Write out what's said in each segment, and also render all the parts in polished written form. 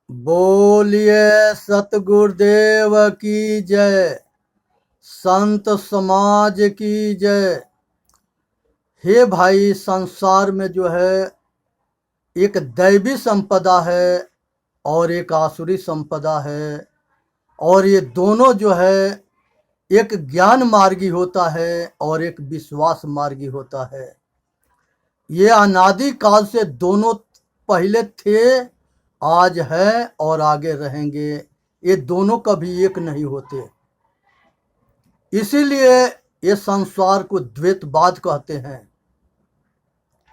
बोलिए सतगुरुदेव की जय। संत समाज की जय। हे भाई, संसार में जो है एक दैवी संपदा है और एक आसुरी संपदा है, और ये दोनों जो है एक ज्ञान मार्गी होता है और एक विश्वास मार्गी होता है। ये अनादि काल से दोनों पहले थे, आज है और आगे रहेंगे। ये दोनों कभी एक नहीं होते। इसीलिए ये संसार को द्वैतवाद कहते हैं।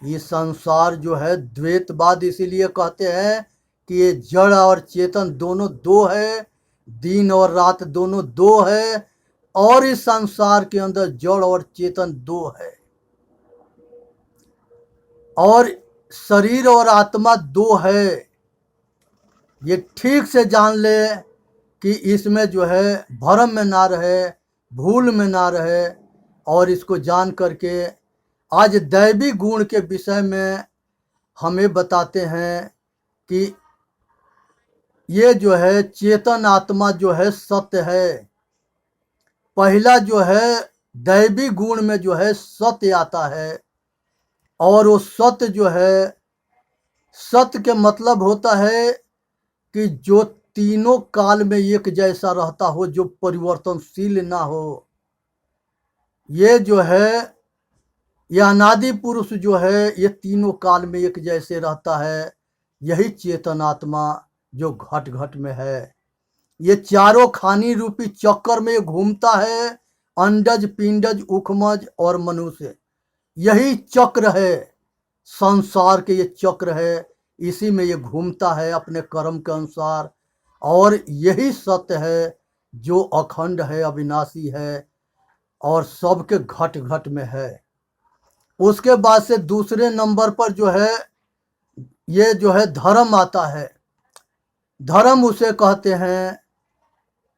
ये संसार जो है द्वैतवाद इसीलिए कहते हैं कि ये जड़ और चेतन दोनों दो है, दिन और रात दोनों दो है, और इस संसार के अंदर जड़ और चेतन दो है, और शरीर और आत्मा दो है। ये ठीक से जान ले कि इसमें जो है भ्रम में ना रहे, भूल में ना रहे, और इसको जान करके आज दैवी गुण के विषय में हमें बताते हैं कि ये जो है चेतन आत्मा जो है सत्य है। पहला जो है दैवी गुण में जो है सत्य आता है, और वो सत्य जो है, सत्य के मतलब होता है कि जो तीनों काल में एक जैसा रहता हो, जो परिवर्तनशील ना हो। ये जो है ये अनादि पुरुष जो है ये तीनों काल में एक जैसे रहता है। यही चेतन आत्मा जो घट घट में है। ये चारों खानी रूपी चक्कर में घूमता है, अंडज पिंडज उखमज और मनुष्य। यही चक्र है, संसार के ये चक्र है। इसी में ये घूमता है अपने कर्म के अनुसार, और यही सत्य है जो अखंड है, अविनाशी है, और सबके घट घट में है। उसके बाद से दूसरे नंबर पर जो है ये जो है धर्म आता है। धर्म उसे कहते हैं,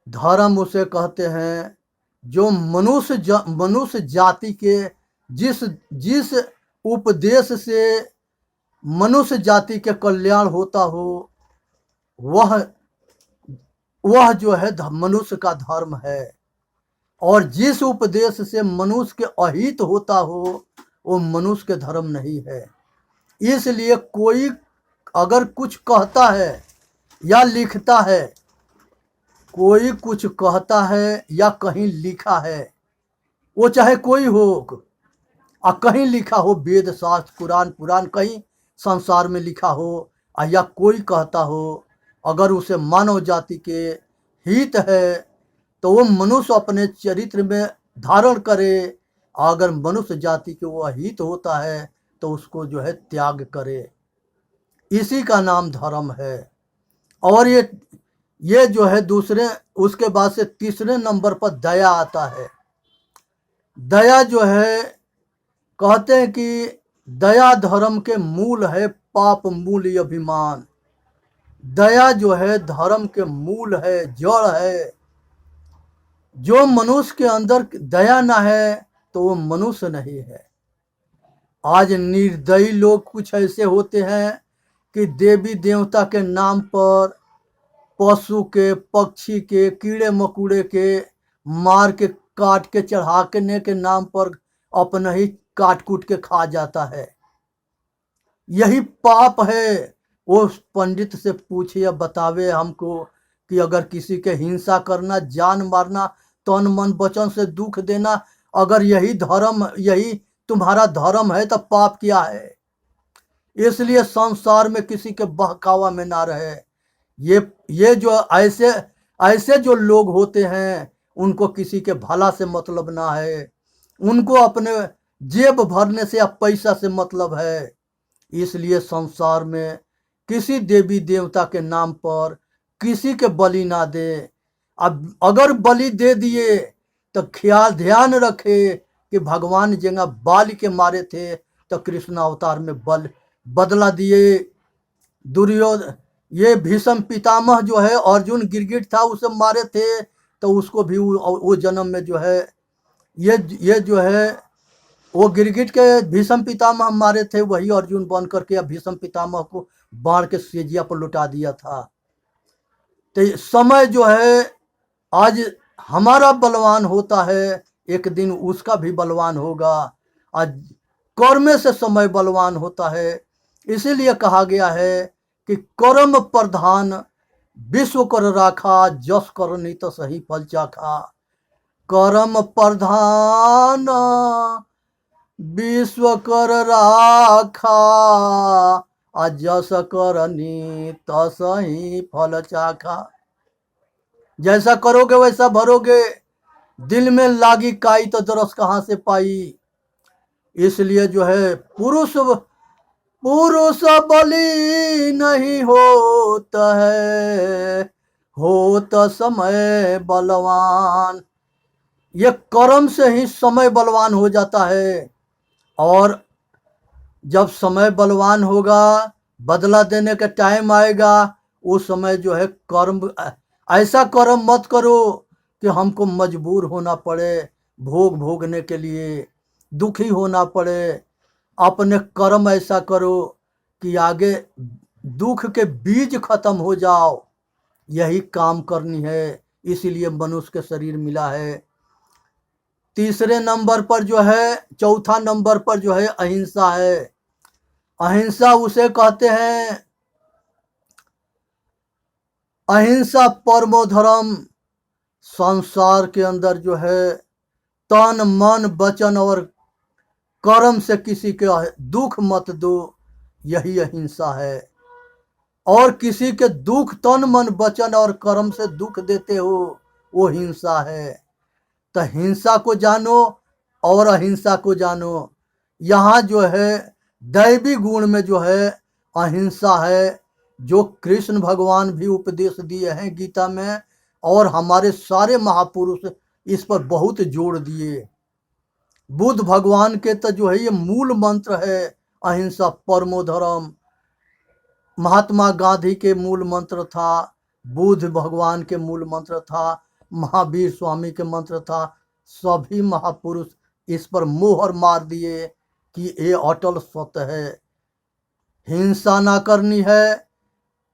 धर्म उसे कहते हैं जो मनुष्य जाति के जिस जिस उपदेश से मनुष्य जाति के कल्याण होता हो, वह वह जो है मनुष्य का धर्म है। और जिस उपदेश से मनुष्य के अहित होता हो, वो मनुष्य के धर्म नहीं है। इसलिए कोई अगर कुछ कहता है या लिखता है, कोई कुछ कहता है या कहीं लिखा है, वो चाहे कोई हो, और कहीं लिखा हो, वेद शास्त्र कुरान पुराण कहीं संसार में लिखा हो, या कोई कहता हो, अगर उसे मानव जाति के हित है तो वो मनुष्य अपने चरित्र में धारण करे। अगर मनुष्य जाति के वो अहित होता है तो उसको जो है त्याग करे। इसी का नाम धर्म है। और ये जो है दूसरे, उसके बाद से तीसरे नंबर पर दया आता है। दया जो है, कहते हैं कि दया धर्म के मूल है, पाप मूल अभिमान। दया जो है धर्म के मूल है, जड़ है। जो मनुष्य के अंदर दया ना है तो वो मनुष्य नहीं है। आज निर्दयी लोग कुछ ऐसे होते हैं कि देवी देवता के नाम पर पशु के, पक्षी के, कीड़े मकोड़े के मार के, काट के, चढ़ाने के नाम पर अपना ही काट कूट के खा जाता है। यही पाप है। वो पंडित से पूछिए, बतावे हमको कि अगर किसी के हिंसा करना, जान मारना, तन मन वचन से दुख देना, अगर यही धर्म, यही तुम्हारा धर्म है, तो पाप क्या है? इसलिए संसार में किसी के बहकावा में ना रहे। ये जो ऐसे ऐसे जो लोग होते हैं, उनको किसी के भला से मतलब ना है। उनको अपने जेब भरने से या पैसा से मतलब है। इसलिए संसार में किसी देवी देवता के नाम पर किसी के बलि ना दे। अब अगर बलि दे दिए तो ख्याल ध्यान रखे कि भगवान जंगा बाली के मारे थे तो कृष्ण अवतार में बदला दिए। दुर्योधन, ये भीष्म पितामह जो है, अर्जुन गिरगिट था उसे मारे थे, तो उसको भी वो जन्म में जो है ये जो है वो गिरगिट के भीष्म पितामह मारे थे, वही अर्जुन बन करके भीष्म पितामह को बाढ़ के सेजिया पर लुटा दिया था। तो ये समय जो है आज हमारा बलवान होता है, एक दिन उसका भी बलवान होगा। आज कर्म से समय बलवान होता है। इसीलिए कहा गया है कि कर्म प्रधान विश्व कर राखा, जस कर नहीं तो सही फल चाखा। कर्म प्रधान विश्व कर राखा, आ जस करनी तसही फल चाखा। जैसा करोगे वैसा भरोगे, दिल में लागी काई तो दरस कहाँ से पाई। इसलिए जो है पुरुष पुरुष बलि नहीं होता है, होता समय बलवान। ये कर्म से ही समय बलवान हो जाता है। और जब समय बलवान होगा, बदला देने का टाइम आएगा, उस समय जो है कर्म ऐसा कर्म मत करो कि हमको मजबूर होना पड़े भोग भोगने के लिए, दुखी होना पड़े। अपने कर्म ऐसा करो कि आगे दुख के बीज खत्म हो जाओ। यही काम करनी है, इसीलिए मनुष्य के शरीर मिला है। तीसरे नंबर पर जो है, चौथा नंबर पर जो है अहिंसा है। अहिंसा उसे कहते हैं, अहिंसा परमो धर्म। संसार के अंदर जो है तन मन वचन और कर्म से किसी के दुख मत दो, यही अहिंसा है। और किसी के दुख तन मन वचन और कर्म से दुख देते हो, वो हिंसा है। तो हिंसा को जानो और अहिंसा को जानो। यहाँ जो है दैवी गुण में जो है अहिंसा है, जो कृष्ण भगवान भी उपदेश दिए हैं गीता में, और हमारे सारे महापुरुष इस पर बहुत जोर दिए। बुद्ध भगवान के तो जो है ये मूल मंत्र है, अहिंसा परमो धर्म। महात्मा गांधी के मूल मंत्र था, बुद्ध भगवान के मूल मंत्र था, महावीर स्वामी के मंत्र था। सभी महापुरुष इस पर मोहर मार दिए कि ये अटल सत्य है। हिंसा ना करनी है,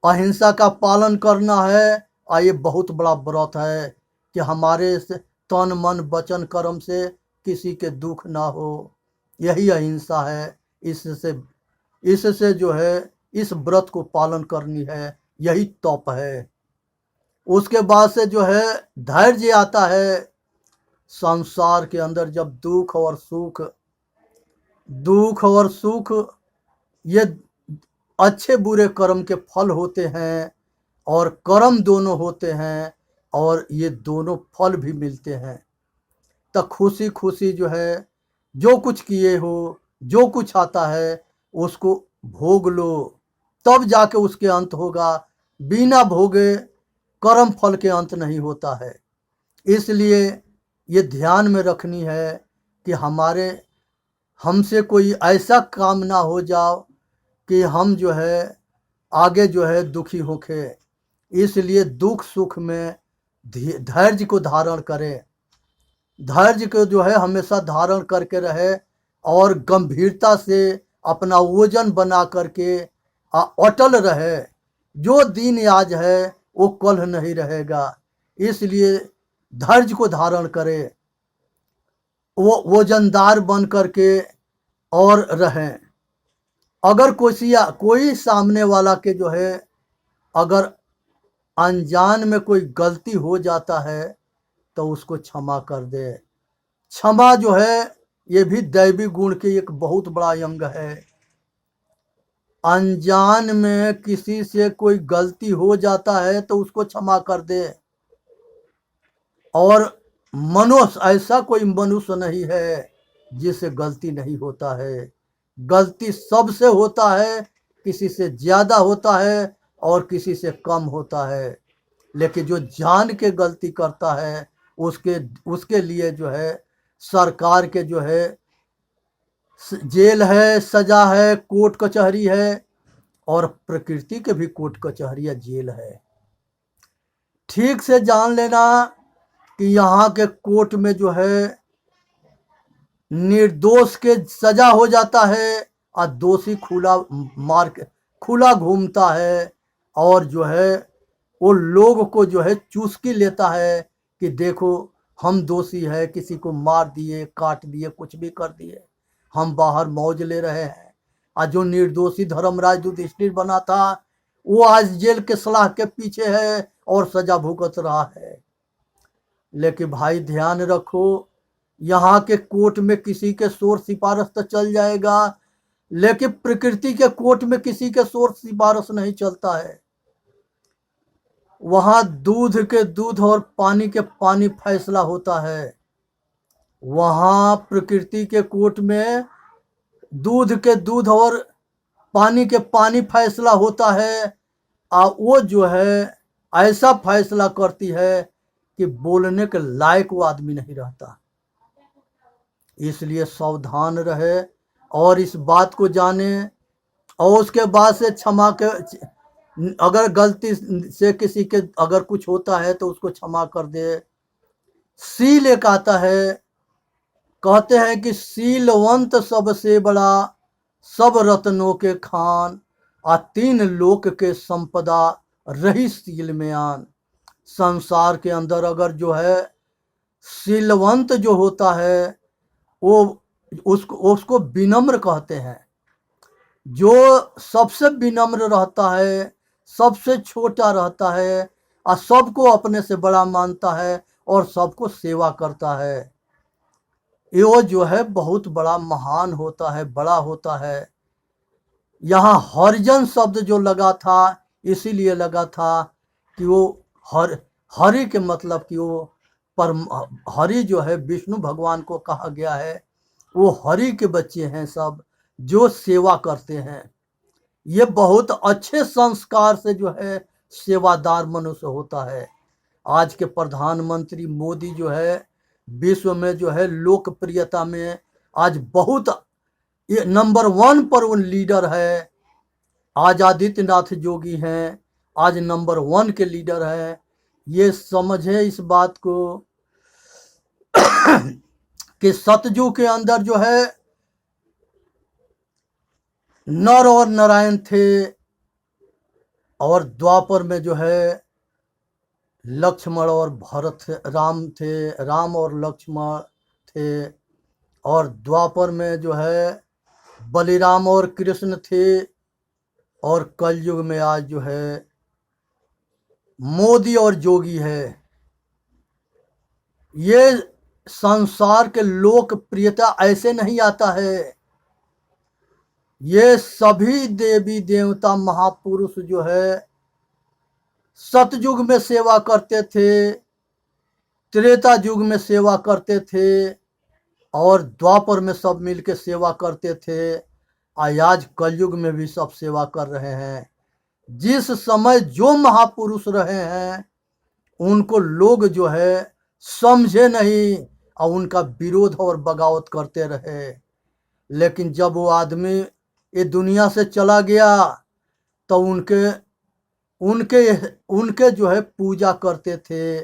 अहिंसा का पालन करना है। और ये बहुत बड़ा व्रत है कि हमारे से तन मन वचन कर्म से किसी के दुख ना हो। यही अहिंसा है। इससे जो है इस व्रत को पालन करनी है, यही तप है। उसके बाद से जो है धैर्य आता है। संसार के अंदर जब दुख और सुख ये अच्छे बुरे कर्म के फल होते हैं, और कर्म दोनों होते हैं, और ये दोनों फल भी मिलते हैं। तो खुशी खुशी जो है जो कुछ किए हो, जो कुछ आता है उसको भोग लो, तब जाके उसके अंत होगा। बिना भोगे कर्म फल के अंत नहीं होता है। इसलिए ये ध्यान में रखनी है कि हमसे कोई ऐसा काम ना हो जाओ कि हम जो है आगे जो है दुखी होके। इसलिए दुख सुख में धैर्य को धारण करें। धैर्य को जो है हमेशा धारण करके रहे, और गंभीरता से अपना वजन बना करके अटल रहे। जो दिन आज है वो कल नहीं रहेगा। इसलिए धैर्य को धारण करे, वो वजनदार बन करके और रहें। अगर कोई सामने वाला के जो है अगर अनजान में कोई गलती हो जाता है तो उसको क्षमा कर दे। क्षमा जो है ये भी दैवी गुण की एक बहुत बड़ा अंग है। अनजान में किसी से कोई गलती हो जाता है तो उसको क्षमा कर दे। और मनुष्य, ऐसा कोई मनुष्य नहीं है जिससे गलती नहीं होता है। गलती सबसे होता है, किसी से ज़्यादा होता है और किसी से कम होता है। लेकिन जो जान के गलती करता है उसके लिए जो है सरकार के जो है जेल है, सजा है, कोर्ट कचहरी है, और प्रकृति के भी कोर्ट कचहरी या जेल है। ठीक से जान लेना कि यहाँ के कोर्ट में जो है निर्दोष के सजा हो जाता है, और दोषी खुला घूमता है। और जो है वो लोग को जो है चुस्की लेता है कि देखो हम दोषी है, किसी को मार दिए, काट दिए, कुछ भी कर दिए, हम बाहर मौज ले रहे हैं। आज जो निर्दोषी धर्मराज युधिष्ठिर बना था वो आज जेल के सलाह के पीछे है और सजा भुगत रहा है। लेकिन भाई ध्यान रखो, यहाँ के कोर्ट में किसी के शोर सिफारिश तो चल जाएगा, लेकिन प्रकृति के कोर्ट में किसी के शोर सिफारिश नहीं चलता है। वहां दूध के दूध और पानी के पानी फैसला होता है। वहां प्रकृति के कोर्ट में दूध के दूध और पानी के पानी फैसला होता है। वो जो है ऐसा फैसला करती है कि बोलने के लायक वो आदमी नहीं रहता। इसलिए सावधान रहे और इस बात को जाने, और उसके बाद से क्षमा के, अगर गलती से किसी के अगर कुछ होता है तो उसको क्षमा कर दे। सील एक आता है, कहते हैं कि सीलवंत सबसे बड़ा, सब रत्नों के खान, आ तीन लोक के संपदा रही सील में आन। संसार के अंदर अगर जो है सीलवंत जो होता है वो उसको विनम्र कहते हैं। जो सबसे विनम्र रहता है, सबसे छोटा रहता है और सबको अपने से बड़ा मानता है और सबको सेवा करता है, ये जो है बहुत बड़ा महान होता है, बड़ा होता है। यहाँ हरिजन शब्द जो लगा था इसीलिए लगा था कि वो हरि के मतलब कि वो हरि जो है विष्णु भगवान को कहा गया है। वो हरि के बच्चे हैं सब, जो सेवा करते हैं। ये बहुत अच्छे संस्कार से जो है सेवादार मनुष्य होता है। आज के प्रधानमंत्री मोदी जो है विश्व में जो है लोकप्रियता में आज बहुत नंबर 1 पर वो लीडर है। आज आदित्यनाथ जोगी हैं, आज नंबर 1 के लीडर है। ये समझे इस बात को कि सतयुग के अंदर जो है नर और नारायण थे, और द्वापर में जो है लक्ष्मण और भरत राम थे, राम और लक्ष्मण थे, और द्वापर में जो है बलिराम और कृष्ण थे, और कलयुग में आज जो है मोदी और जोगी है। ये संसार के लोकप्रियता ऐसे नहीं आता है। ये सभी देवी देवता महापुरुष जो है सतयुग में सेवा करते थे, त्रेता युग में सेवा करते थे, और द्वापर में सब मिलके सेवा करते थे। आज कलयुग में भी सब सेवा कर रहे हैं। जिस समय जो महापुरुष रहे हैं उनको लोग जो है समझे नहीं और उनका विरोध और बगावत करते रहे। लेकिन जब वो आदमी ये दुनिया से चला गया तो उनके जो है पूजा करते थे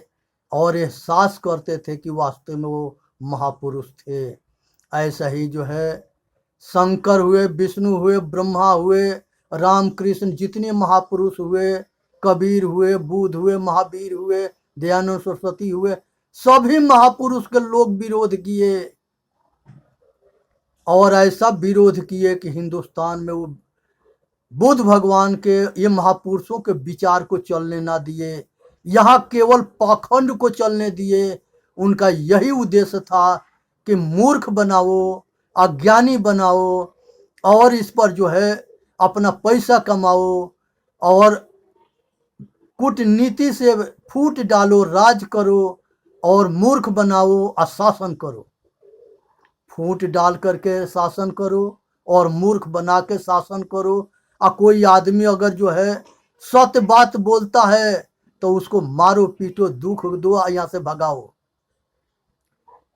और एहसास करते थे कि वास्तव में वो महापुरुष थे। ऐसा ही जो है शंकर हुए, विष्णु हुए, ब्रह्मा हुए, रामकृष्ण, जितने महापुरुष हुए, कबीर हुए, बुद्ध हुए, महावीर हुए, दयानंद सरस्वती हुए, सभी महापुरुष के लोग विरोध किए, और ऐसा विरोध किए कि हिंदुस्तान में वो बुद्ध भगवान के ये महापुरुषों के विचार को चलने ना दिए, यहाँ केवल पाखंड को चलने दिए। उनका यही उद्देश्य था कि मूर्ख बनाओ, अज्ञानी बनाओ, और इस पर जो है अपना पैसा कमाओ, और कूटनीति से फूट डालो, राज करो, और मूर्ख बनाओ और शासन करो। फूट डाल करके शासन करो और मूर्ख बना के शासन करो। और कोई आदमी अगर जो है सत्य बात बोलता है तो उसको मारो, पीटो, दुख दो, यहाँ से भगाओ।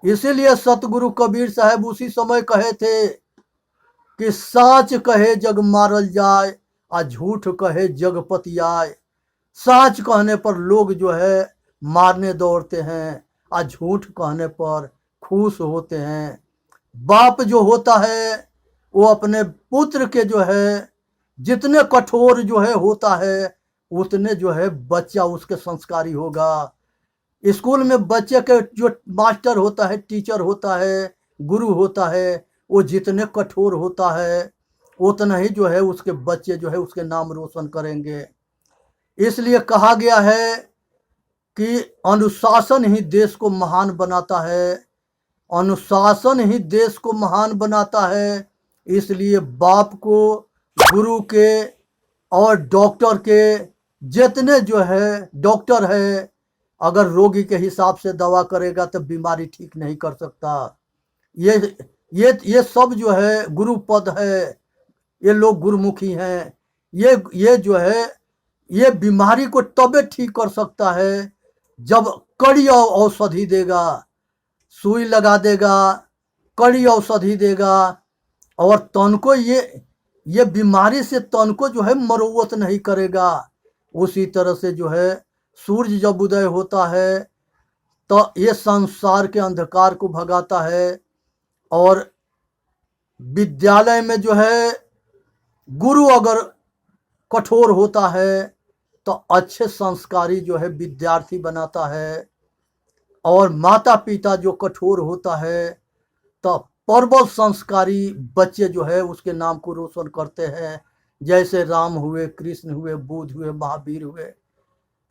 इसीलिए सतगुरु कबीर साहब उसी समय कहे थे कि साच कहे जग मारल जाए, आ झूठ कहे जग पतियाए। साच कहने पर लोग जो है मारने दौड़ते हैं, और झूठ कहने पर खुश होते हैं। बाप जो होता है वो अपने पुत्र के जो है जितने कठोर जो है होता है उतने जो है बच्चा उसके संस्कारी होगा। स्कूल में बच्चे के जो मास्टर होता है, टीचर होता है, गुरु होता है, वो जितने कठोर होता है उतना ही जो है उसके बच्चे जो है उसके नाम रोशन करेंगे। इसलिए कहा गया है कि अनुशासन ही देश को महान बनाता है, अनुशासन ही देश को महान बनाता है। इसलिए बाप को, गुरु के और डॉक्टर के, जितने जो है डॉक्टर है, अगर रोगी के हिसाब से दवा करेगा तो बीमारी ठीक नहीं कर सकता। ये ये सब जो है गुरु पद है, ये लोग गुरुमुखी हैं। ये जो है ये बीमारी को तबे ठीक कर सकता है जब कड़ी औषधि देगा, सुई लगा देगा, कड़ी औषधि देगा, और तन को ये बीमारी से तन को जो है मरोवत नहीं करेगा। उसी तरह से जो है सूर्य जब उदय होता है तो ये संसार के अंधकार को भगाता है। और विद्यालय में जो है गुरु अगर कठोर होता है तो अच्छे संस्कारी जो है विद्यार्थी बनाता है, और माता पिता जो कठोर होता है तो प्रबल संस्कारी बच्चे जो है उसके नाम को रोशन करते हैं। जैसे राम हुए, कृष्ण हुए, बुद्ध हुए, महावीर हुए,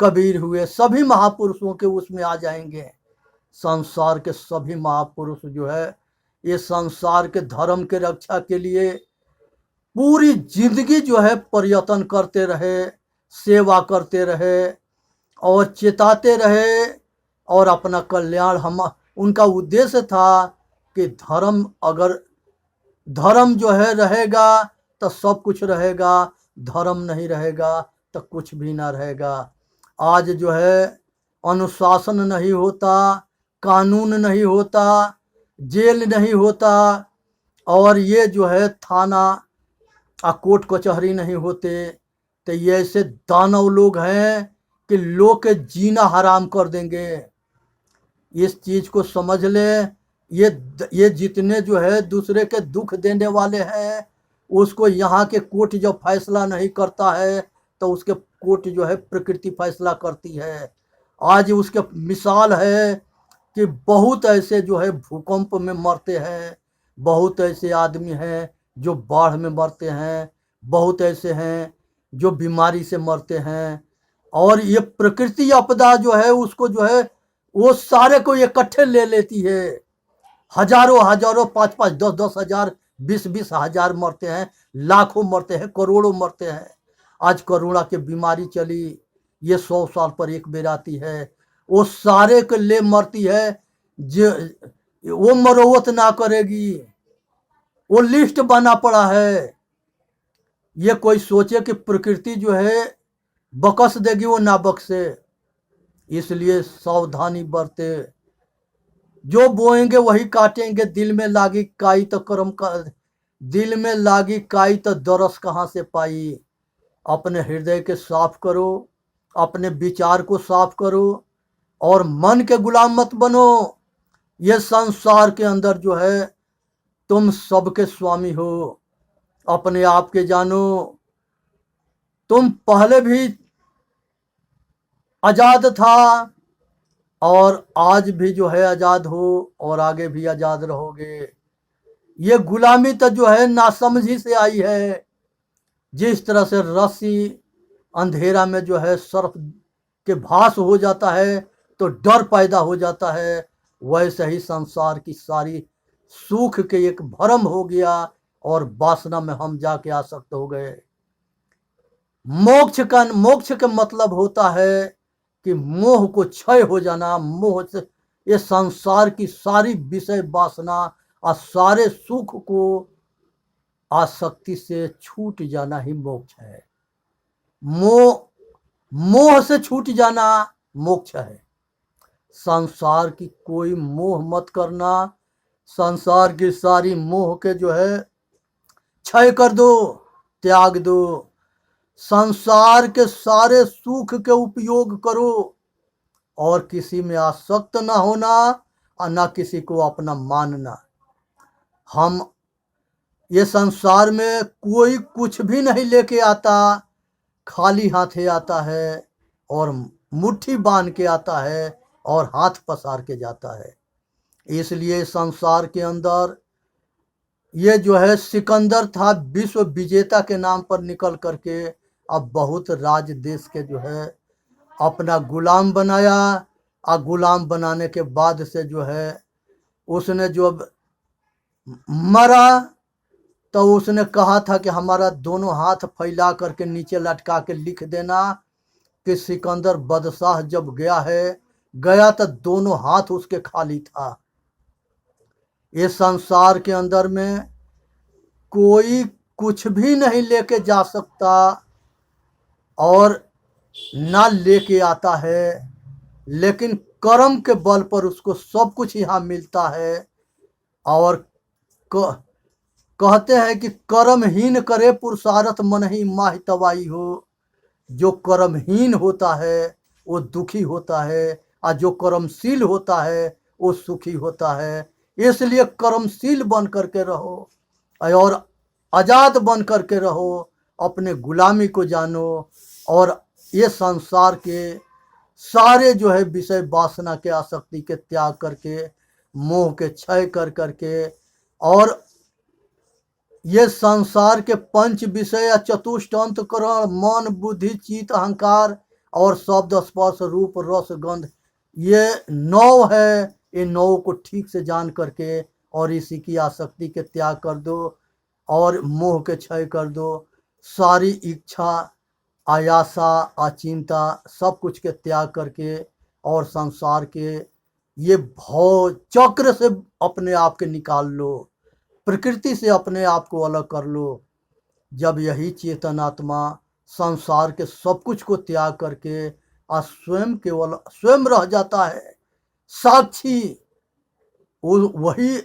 कबीर हुए, सभी महापुरुषों के उसमें आ जाएंगे। संसार के सभी महापुरुष जो है ये संसार के धर्म के रक्षा के लिए पूरी जिंदगी जो है प्रयत्न करते रहे, सेवा करते रहे और चेताते रहे, और अपना कल्याण हम उनका उद्देश्य था कि धर्म जो है रहेगा तो सब कुछ रहेगा, धर्म नहीं रहेगा तो कुछ भी ना रहेगा। आज जो है अनुशासन नहीं होता, कानून नहीं होता, जेल नहीं होता, और ये जो है थाना कोर्ट कचहरी नहीं होते, तो ये ऐसे दानव लोग हैं कि लोग के जीना हराम कर देंगे। इस चीज को समझ ले। ये जितने जो है दूसरे के दुख देने वाले हैं, उसको यहाँ के कोर्ट जब फैसला नहीं करता है तो उसके कोर्ट जो है प्रकृति फैसला करती है। आज उसके मिसाल है कि बहुत ऐसे जो है भूकंप में मरते हैं, बहुत ऐसे आदमी हैं जो बाढ़ में मरते हैं, बहुत ऐसे हैं जो बीमारी से मरते हैं। और ये प्रकृति आपदा जो है उसको जो है वो सारे को इकट्ठे ले लेती है। हजारों हजारों, 5-5, 10-10 हजार, 20-20 हजार मरते हैं, लाखों मरते हैं, करोड़ों मरते हैं। आज कोरोना की बीमारी चली, ये 100 साल पर एक बेर आती है, वो सारे को ले मरती है। जो वो मरोवत ना करेगी, वो लिस्ट बना पड़ा है। ये कोई सोचे कि प्रकृति जो है बकस देगी, वो ना बक्से। इसलिए सावधानी बरते। जो बोएंगे वही काटेंगे। दिल में लागी काई तो कर्म का, दिल में लागी काई तो दरस कहाँ से पाई। अपने हृदय के साफ करो, अपने विचार को साफ करो, और मन के गुलाम मत बनो। ये संसार के अंदर जो है तुम सबके स्वामी हो, अपने आप के जानो। तुम पहले भी आजाद था और आज भी जो है आजाद हो, और आगे भी आजाद रहोगे। ये गुलामी तो जो है नासमझी से आई है। जिस तरह से रस्सी अंधेरा में जो है सर्प के भास हो जाता है तो डर पैदा हो जाता है, वैसे ही संसार की सारी सुख के एक भ्रम हो गया और वासना में हम जाके आसक्त हो गए। मोक्ष का मतलब होता है कि मोह को क्षय हो जाना। मोह से ये संसार की सारी विषय वासना और सारे सुख को आसक्ति से छूट जाना ही मोक्ष है। मोह से छूट जाना मोक्ष है। संसार की कोई मोह मत करना। संसार की सारी मोह के जो है क्षय कर दो, त्याग दो। संसार के सारे सुख के उपयोग करो, और किसी में आसक्त ना होना और ना किसी को अपना मानना। हम ये संसार में कोई कुछ भी नहीं लेके आता, खाली हाथे आता है और मुट्ठी बांध के आता है और हाथ पसार के जाता है। इसलिए संसार के अंदर ये जो है सिकंदर था, विश्व विजेता के नाम पर निकल करके अब बहुत राज देश के जो है अपना गुलाम बनाया। और गुलाम बनाने के बाद से जो है उसने जब मरा तो उसने कहा था कि हमारा दोनों हाथ फैला करके नीचे लटका के लिख देना कि सिकंदर बदशाह जब गया तो दोनों हाथ उसके खाली था। इस संसार के अंदर में कोई कुछ भी नहीं लेके जा सकता और ना लेके आता है, लेकिन कर्म के बल पर उसको सब कुछ यहाँ मिलता है। और कहते हैं कि कर्महीन करे पुरुषार्थ मन ही माहि तवाई हो। जो कर्महीन होता है वो दुखी होता है और जो कर्मशील होता है वो सुखी होता है। इसलिए कर्मशील बन करके रहो और आजाद बन करके रहो, अपने गुलामी को जानो और ये संसार के सारे जो है विषय वासना के आसक्ति के त्याग करके, मोह के क्षय कर करके, और ये संसार के पंच विषय या चतुष्ट अंतकरण मन बुद्धि चित्त अहंकार और शब्द स्पर्श रूप रस गंध, ये 9 है। ये 9 को ठीक से जान करके और इसी की आसक्ति के त्याग कर दो और मोह के क्षय कर दो। सारी इच्छा आयासा अचिंता सब कुछ के त्याग करके और संसार के ये भव चक्र से अपने आप के निकाल लो, प्रकृति से अपने आप को अलग कर लो। जब यही चेतन आत्मा संसार के सब कुछ को त्याग करके स्वयं केवल स्वयं रह जाता है साक्षी, वही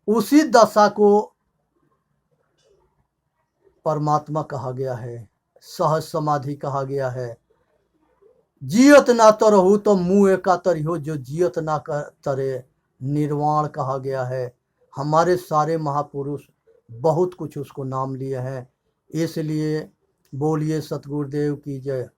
उसी दशा को परमात्मा कहा गया है, सहज समाधि कहा गया है। जियत ना तरहु तो मुँह एका तरिहो, जो जियत ना तरे निर्वाण कहा गया है। हमारे सारे महापुरुष बहुत कुछ उसको नाम लिए हैं। इसलिए बोलिए सतगुरुदेव की जय।